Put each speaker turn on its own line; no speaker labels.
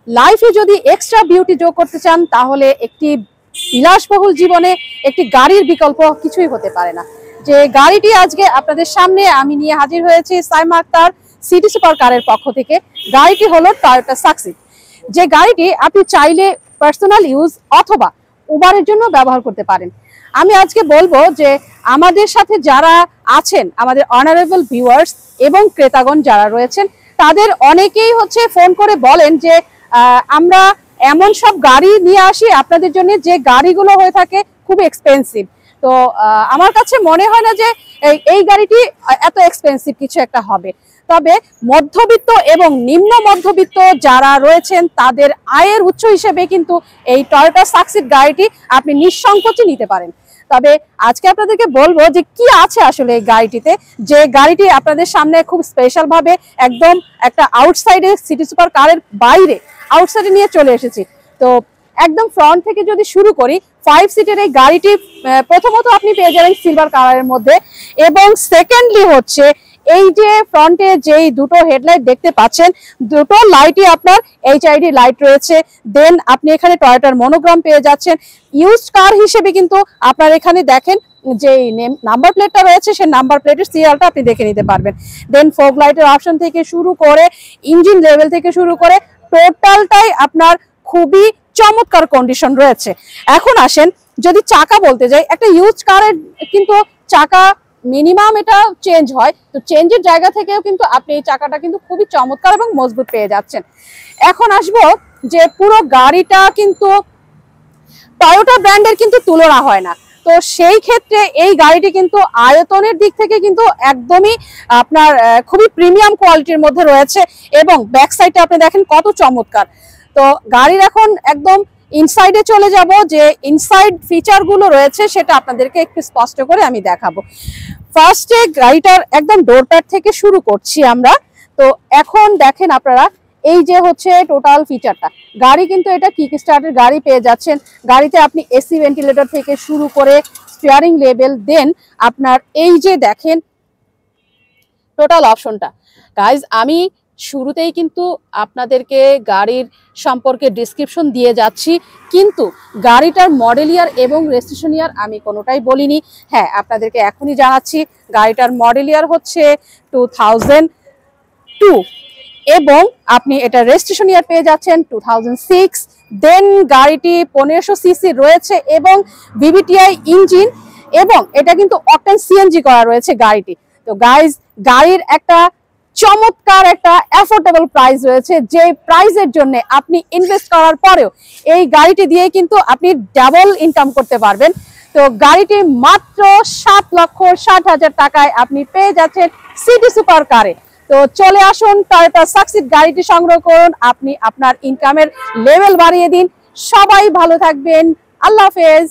লাইফে যদি extra beauty যোগ করতে চান তাহলে একটি বিলাসবহুল জীবনে একটি গাড়ির বিকল্প কিছুই হতে পারে না। যে গাড়িটি আজকে আপনাদের সামনে আমি নিয়ে হাজির হয়েছি সাইমা আক্তার সিটি সুপার কারের পক্ষ থেকে। গাড়িটি হলো টয়োটা সাকসিড। যে গাড়িটি আপনি চাইলে পার্সোনাল ইউজ অথবা উবারের জন্য ব্যবহার করতে পারেন। আমি আজকে বলবো যে আমাদের সাথে যারা আছেন, আমাদের অনারেবল ভিউয়ার্স এবং ক্রেতাগণ যারা রয়েছেন, তাদের অনেকেই ফোন করে বলেন যে আমরা এমন সব গাড়ি নিয়ে আসি আপনাদের জন্য যে গাড়িগুলো হয়ে থাকে খুব এক্সপেন্সিভ। তো আমার কাছে মনে হয় না যে এই গাড়িটি এত এক্সপেন্সিভ কিছু একটা হবে। তবে মধ্যবিত্ত এবং নিম্ন মধ্যবিত্ত যারা রয়েছেন তাদের আয়ের উৎস হিসেবে কিন্তু এই টয়োটা সাকসিড গাড়িটি আপনি নিঃসংকোচে নিতে পারেন। তবে আজকে আপনাদেরকে বলবো যে কি আছে আসলে এই গাড়িটিতে, যে গাড়িটি আপনাদের সামনে খুব স্পেশাল ভাবে একদম একটা আউটসাইডে সিটি সুপার কারের বাইরে আউটসাইডে নিয়ে চলে এসেছি। তো একদম ফ্রন্ট থেকে যদি শুরু করি, 5 সিটের এই গাড়িটি প্রথমত আপনি পেয়ে যাবেন সিলভার কালারের মধ্যে, এবং সেকেন্ডলি এই যে ফ্রন্টে যেই দুটো হেডলাইট দেখতে পাচ্ছেন, দুটো লাইটই আপনার HID লাইট রয়েছে। দেন আপনি এখানে টয়োটার মনোগ্রাম পেয়ে যাচ্ছেন। ইউজড কার হিসেবে কিন্তু আপনার এখানে দেখেন যে নাম্বার প্লেটটা রয়েছে, সেই নাম্বার প্লেটের সিরিয়ালটা আপনি দেখে নিতে পারবেন। দেন ফগ লাইটের অপশন থেকে শুরু করে ইঞ্জিন লেভেল থেকে শুরু করে টোটালটাই আপনার খুবই চমৎকার কন্ডিশন রয়েছে। এখন আসেন যদি চাকা বলতে যাই, একটা ইউজ কারের কিন্তু চাকা মিনিমাম এটা চেঞ্জ হয়, তো চেঞ্জের জায়গা থেকেও কিন্তু আপনি এই চাকাটা কিন্তু খুবই চমৎকার এবং মজবুত পেয়ে যাচ্ছেন। এখন আসবো যে পুরো গাড়িটা কিন্তু টয়োটা ব্র্যান্ডের কিন্তু তুলনা হয় না। তো সেই ক্ষেত্রে এই গাড়িটি কিন্তু আয়তনের দিক থেকে কিন্তু একদমই আপনার খুবই প্রিমিয়াম কোয়ালিটির মধ্যে রয়েছে, এবং ব্যাক সাইডটা আপনি দেখেন কত চমৎকার। তো গাড়ির এখন একদম ইনসাইডে চলে যাব, যে ইনসাইড ফিচার গুলো রয়েছে সেটা আপনাদেরকে একটু স্পষ্ট করে আমি দেখাবো। ফার্স্টে গাড়িটার একদম ডোর প্যাড থেকে শুরু করছি আমরা। তো এখন দেখেন আপনারা এই যে টোটাল ফিচারটা, গাড়ি কিন্তু এটা কিক স্টার্টের গাড়ি পেয়ে যাচ্ছেন। গাড়িতে আপনি এসি ভেন্টিলেটর থেকে শুরু করে স্টিয়ারিং লেভেল, দেন আপনার এই যে দেখেন টোটাল অপশনটা। গাইজ আমি শুরুতেই কিন্তু আপনাদেরকে গাড়ির সম্পর্কে ডিসক্রিপশন দিয়ে যাচ্ছি, কিন্তু গাড়িটার মডেল ইয়ার এবং রেজিস্ট্রেশন ইয়ার আমি কোনোটাই বলিনি। হ্যাঁ, আপনাদেরকে এখনই জানাচ্ছি গাড়িটার মডেল ইয়ার 2002, এবং আপনি এটা রেজিস্ট্রেশন ইয়ার পেয়ে যাচ্ছেন 2006। দেন গাড়িটি 1500 সিসি রয়েছে এবং VVTi ইঞ্জিন, এবং এটা কিন্তু অকটেন CNG করা রয়েছে গাড়িটি। তো গাইজ গাড়ির একটা চমৎকার একটা অ্যাফোর্ডেবল প্রাইস রয়েছে, যে প্রাইসের জন্য আপনি ইনভেস্ট করার পরেও এই গাড়িটি দিয়ে কিন্তু আপনি ডাবল ইনকাম করতে পারবেন। তো গাড়িটি মাত্র 7,60,000 টাকায় আপনি পেয়ে যাচ্ছেন সিটি সুপার কারে। তো চলে আসুন, টয়োটা সাকসিড গাড়িটি সংগ্রহ করুন, আপনি আপনার ইনকামের লেভেল বাড়িয়ে দিন। সবাই ভালো থাকবেন, আল্লাহ হাফেজ।